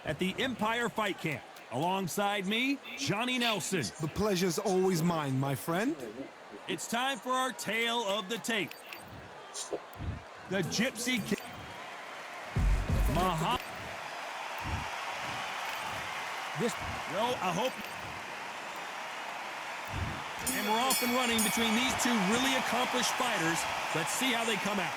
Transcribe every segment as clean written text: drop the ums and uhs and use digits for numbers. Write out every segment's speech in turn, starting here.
at the Empire Fight Camp. Alongside me, Johnny Nelson. The pleasure's always mine, my friend. It's time for our tale of the tape. The Gypsy King. Well, I hope. And we're off and running between these two really accomplished fighters. Let's see how they come out.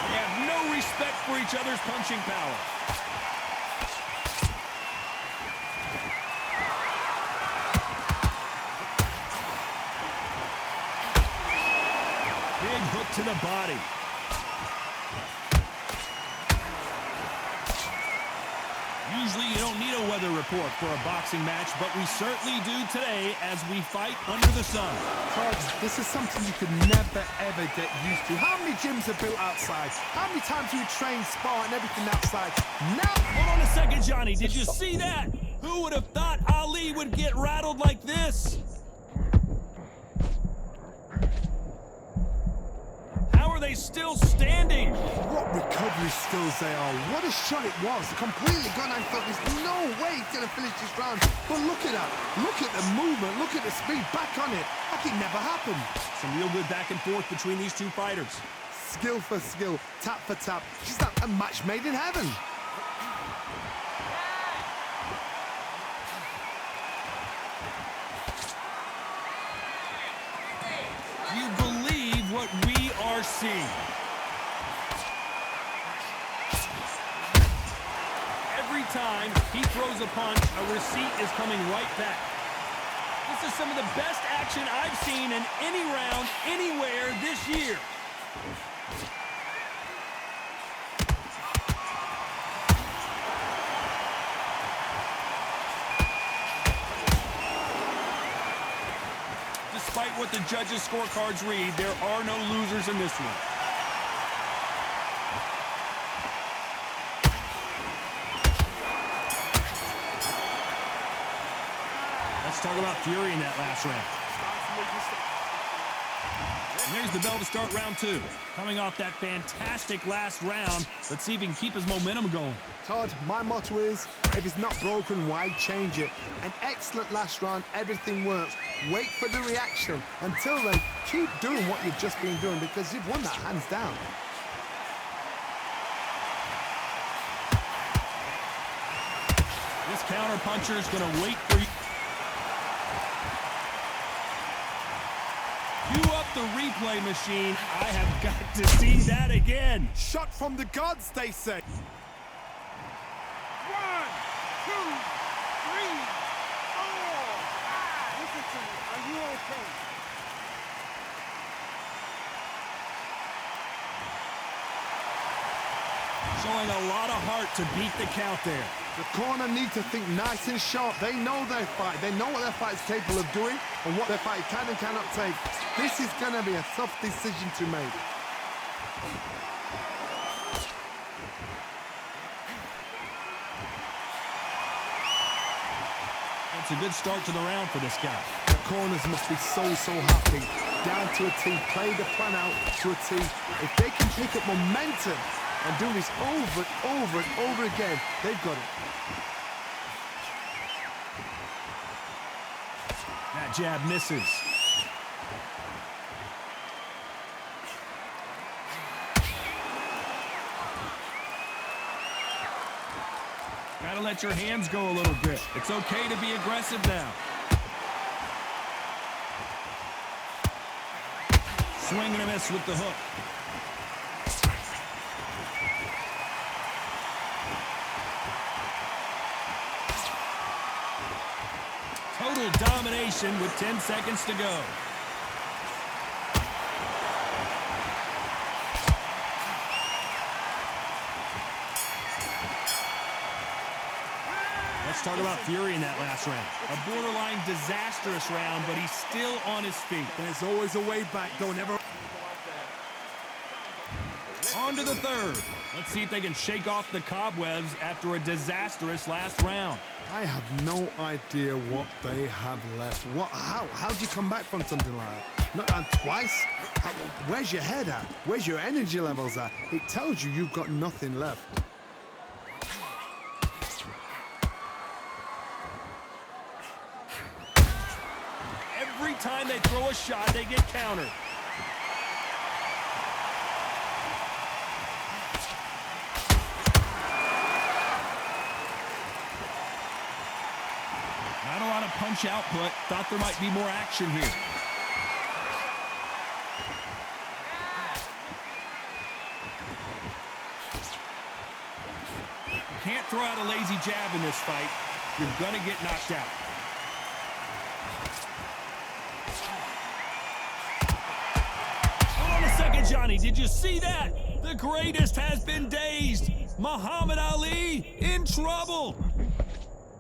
They have no respect for each other's punching power. Big hook to the body. Usually you don't need a weather report for a boxing match, but we certainly do today as we fight under the sun. Todd, this is something you could never, ever get used to. How many gyms are built outside? How many times do you train, spar, and everything outside? Now... Hold on a second, Johnny. Did you see that? Who would have thought Ali would get rattled like this? How are they still standing? What recovery skills they are. What a shot it was. Completely gone. I thought there's no way he's going to finish this round. But look at that. Look at the movement. Look at the speed. Back on it. Like it never happened. Some real good back and forth between these two fighters. Skill for skill. Tap for tap. Just like a match made in heaven. You believe what we are seeing. Every time he throws a punch, a receipt is coming right back. This is some of the best action I've seen in any round, anywhere this year. Despite what the judges' scorecards read, there are no losers in this one. Let's talk about fury in that last round. And there's the bell to start round two. Coming off that fantastic last round, let's see if he can keep his momentum going. Todd, my motto is, if it's not broken, why change it? An excellent last round, everything works. Wait for the reaction. Until then, keep doing what you've just been doing because you've won that hands down. This counter puncher is going to wait for you. Cue up the replay machine. I have got to see that again. Shot from the gods, they say. 1, 2, 3, listen to me. Are you okay? Showing a lot of heart to beat the count there. The corner need to think nice and sharp. They know their fight. They know what their fight is capable of doing and what their fight can and cannot take. This is going to be a tough decision to make. It's a good start to the round for this guy. The corners must be so happy. Down to a T. Play the plan out to a T. If they can pick up momentum and do this over and over and over again, they've got it. That jab misses. Gotta let your hands go a little bit. It's okay to be aggressive now. Swing and a miss with the hook. Total domination with 10 seconds to go. Let's talk about fury in that last round. A borderline disastrous round, but he's still on his feet. There's always a way back. Don't ever... On to the third. Let's see if they can shake off the cobwebs after a disastrous last round. I have no idea what they have left. How do you come back from something like that? Not down twice? Where's your head at? Where's your energy levels at? It tells you you've got nothing left. Every time they throw a shot, they get countered. Not a lot of punch output. Thought there might be more action here. You can't throw out a lazy jab in this fight. You're going to get knocked out. Hold on a second, Johnny. Did you see that? The greatest has been dazed. Muhammad Ali in trouble.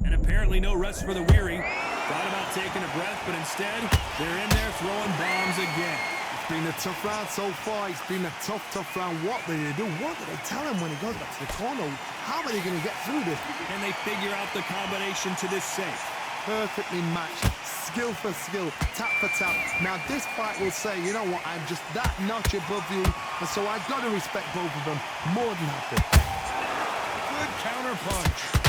And apparently no rest for the weary. Thought about taking a breath, but instead, they're in there throwing bombs again. It's been a tough round so far. It's been a tough round. What do they do? What do they tell him when he goes back to the corner? How are they going to get through this? Can they figure out the combination to this safe? Perfectly matched. Skill for skill. Tap for tap. Now, this fight will say, you know what? I'm just that notch above you. And so I've got to respect both of them more than happy. Good counter punch.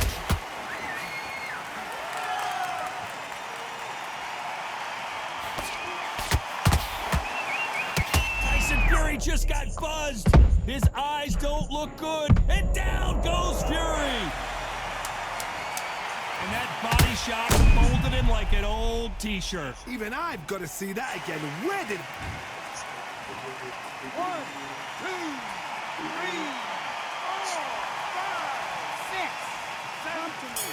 Fury just got buzzed. His eyes don't look good. And down goes Fury. And that body shot folded him like an old t-shirt. Even I've got to see that again. Where did... 1, 2, 3, 4, 5, 6. 7 to me.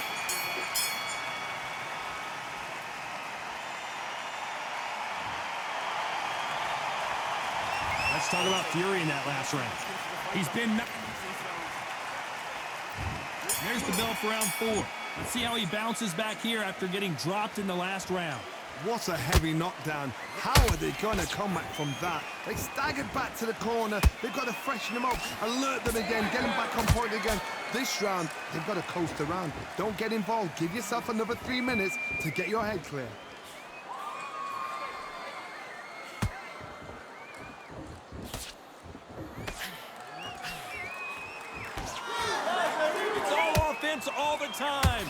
Let's talk about Fury in that last round. He's been... There's the bell for round 4. Let's see how he bounces back here after getting dropped in the last round. What a heavy knockdown. How are they going to come back from that? They staggered back to the corner. They've got to freshen them up, alert them again, get them back on point again. This round, they've got to coast around. Don't get involved. Give yourself another 3 minutes to get your head clear. All the time.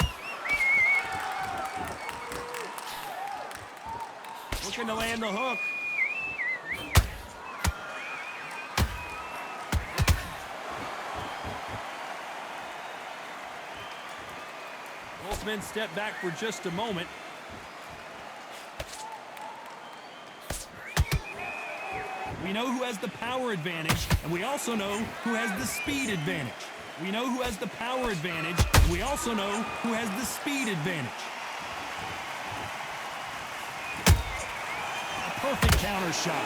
Looking to land the hook. Both men step back for just a moment. We know who has the power advantage, and we also know who has the speed advantage. We know who has the power advantage, and we also know who has the speed advantage. A perfect counter shot.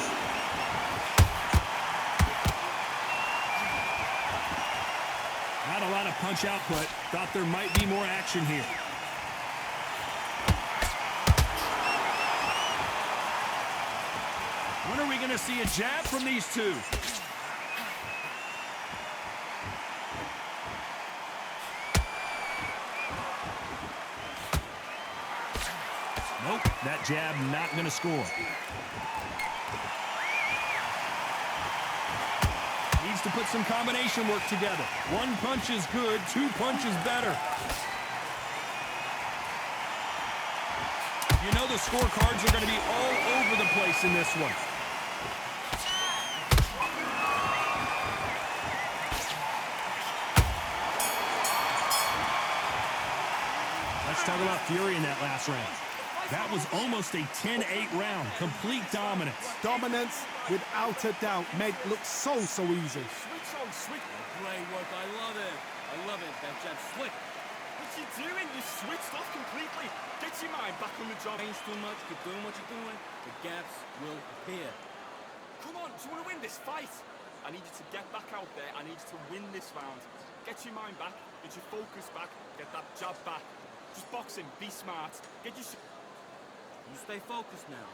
Not a lot of punch output. Thought there might be more action here. When are we going to see a jab from these two? Nope, that jab not going to score. Needs to put some combination work together. One punch is good, 2 punches better. You know the scorecards are going to be all over the place in this one. Let's talk about Fury in that last round. That was almost a 10-8 round. Complete dominance. Dominance, without a doubt, made it look so easy. Switch on, switch. Great work. I love it. I love it. That jab slick. What you doing? You switched off completely. Get your mind back on the job. Change too much. Keep doing what you're doing. The gaps will appear. Come on. Do you want to win this fight? I need you to get back out there. I need you to win this round. Get your mind back. Get your focus back. Get that jab back. Just boxing. Be smart. Get your... You stay focused now.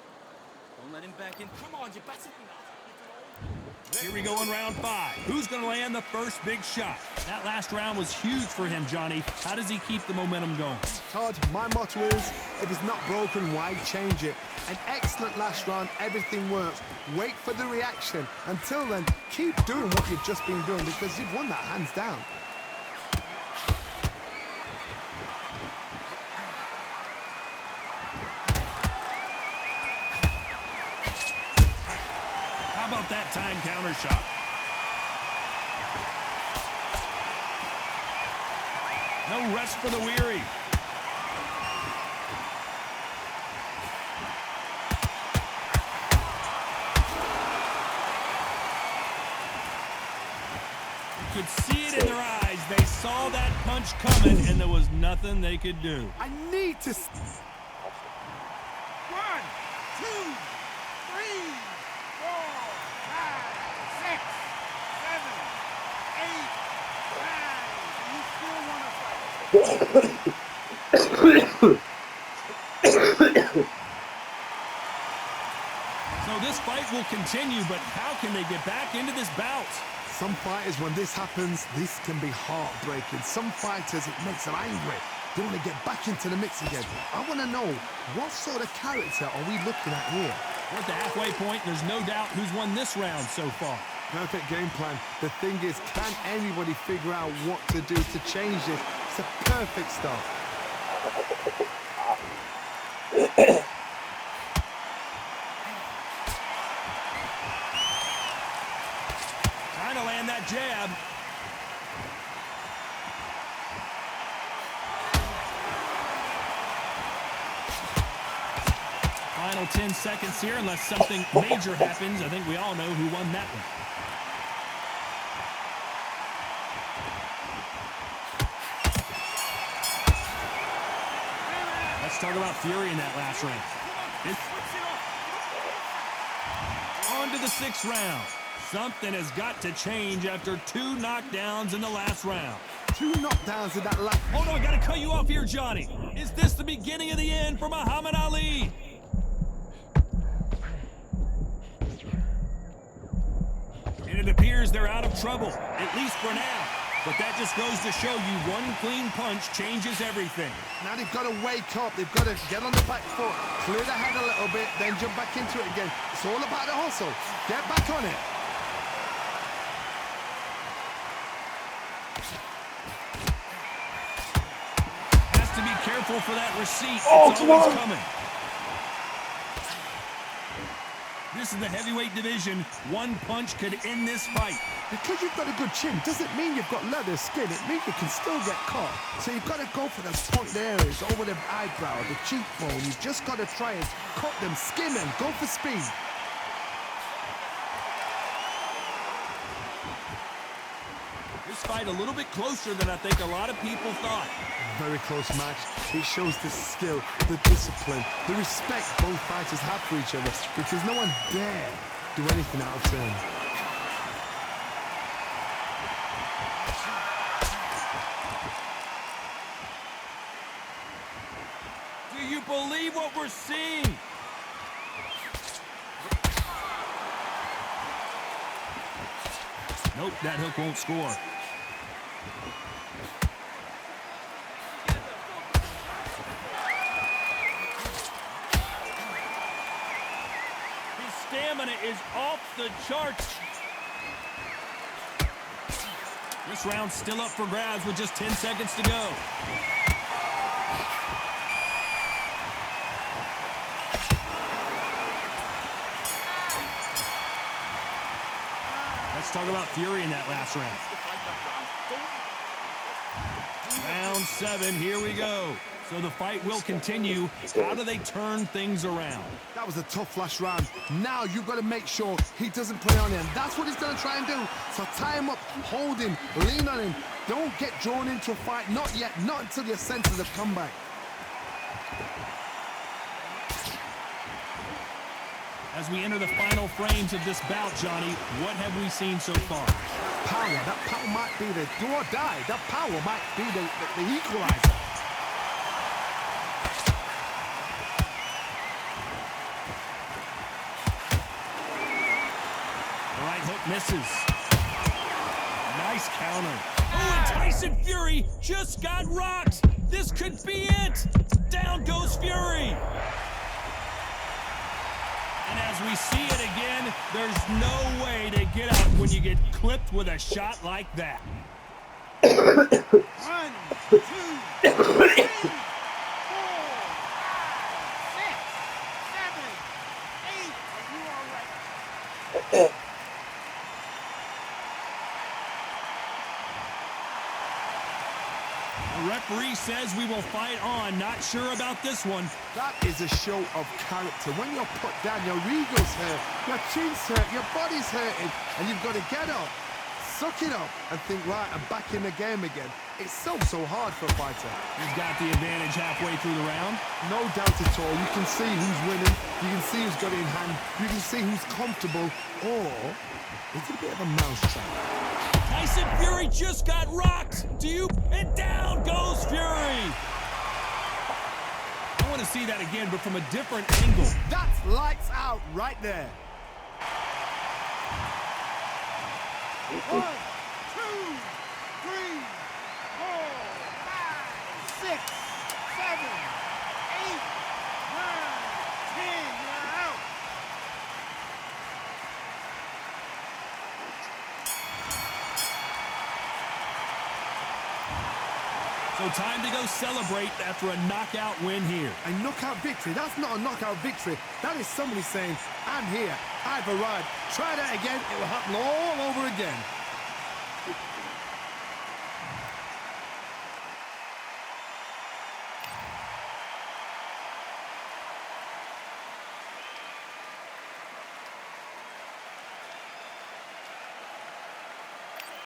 Don't let him back in. Come on, you're better than that. Here we go in round 5. Who's going to land the first big shot? That last round was huge for him, Johnny. How does he keep the momentum going? Todd, my motto is, if it's not broken, why change it? An excellent last round, everything works. Wait for the reaction. Until then, keep doing what you've just been doing because you've won that hands down. How about that time counter shot? No rest for the weary. You could see it in their eyes. They saw that punch coming, and there was nothing they could do. I need to... 1, 2, 3, 4, 5, 6, 7, 8, 9. You still want to fight? So this fight will continue, but how can they get back into this bout? Some fighters, when this happens, this can be heartbreaking. Some fighters, it makes them angry. They want to get back into the mix again. I want to know, what sort of character are we looking at here? We're at the halfway point. There's no doubt who's won this round so far. Perfect game plan. The thing is, can anybody figure out what to do to change this? It's a perfect start. Trying to land that jab. Final 10 seconds here, unless something major happens. I think we all know who won that one. Let's talk about fury in that last round. On to the 6th round. Something has got to change after 2 knockdowns in the last round. 2 knockdowns in that last... Hold on, I gotta cut you off here, Johnny. Is this the beginning of the end for Muhammad Ali? And it appears they're out of trouble, at least for now. But that just goes to show you one clean punch changes everything. Now they've got to wake up. They've got to get on the back foot, clear the head a little bit, then jump back into it again. It's all about the hustle. Get back on it. Has to be careful for that receipt. It's always coming. This is the heavyweight division. One punch could end this fight. Because you've got a good chin doesn't mean you've got leather skin. It means you can still get caught. So you've got to go for those point areas, over the eyebrow, the cheekbone. You've just got to try and cut them, skin them, go for speed. This fight a little bit closer than I think a lot of people thought. Very close match. It shows the skill, the discipline, the respect both fighters have for each other, because no one dare do anything out of turn. Do you believe what we're seeing? Nope, that hook won't score. His stamina is off the charts. This round's still up for grabs with just 10 seconds to go. Let's talk about fury in that last round. Round 7, here we go. So the fight will continue. How do they turn things around? That was a tough last round. Now you've got to make sure he doesn't put it on him. That's what he's going to try and do. So tie him up, hold him, lean on him. Don't get drawn into a fight. Not yet. Not until your senses have come back. As we enter the final frames of this bout, Johnny, what have we seen so far? Power. That power might be the do or die. That power might be the equalizer. The right hook Misses. Nice counter. Oh, and Tyson Fury just got rocked. This could be it. Down goes Fury. And as we see it again, there's no way to get up when you get clipped with a shot like that. 1, 2, 3, 4, 5, 6, 7, 8. Are you all right? The referee says we will fight on. Not sure about this one. That is a show of character. When you're put down, your ego's hurt, your chin's hurt, your body's hurting, and you've got to get up, suck it up, and think, right, I'm back in the game again. It's so hard for a fighter. He's got the advantage halfway through the round. No doubt at all. You can see who's winning. You can see who's got it in hand. You can see who's comfortable. Or is it a bit of a mousetrap? Tyson Fury just got rocked. And down goes Fury. I want to see that again, but from a different angle. That's lights out right there. 1, 2, 3, 4, 5, 6, 7, 8, 9, 10. You're out. So time to go celebrate after a knockout win here. A knockout victory? That's not a knockout victory. That is somebody saying, I'm here, I've arrived. Try that again, it will happen all over again.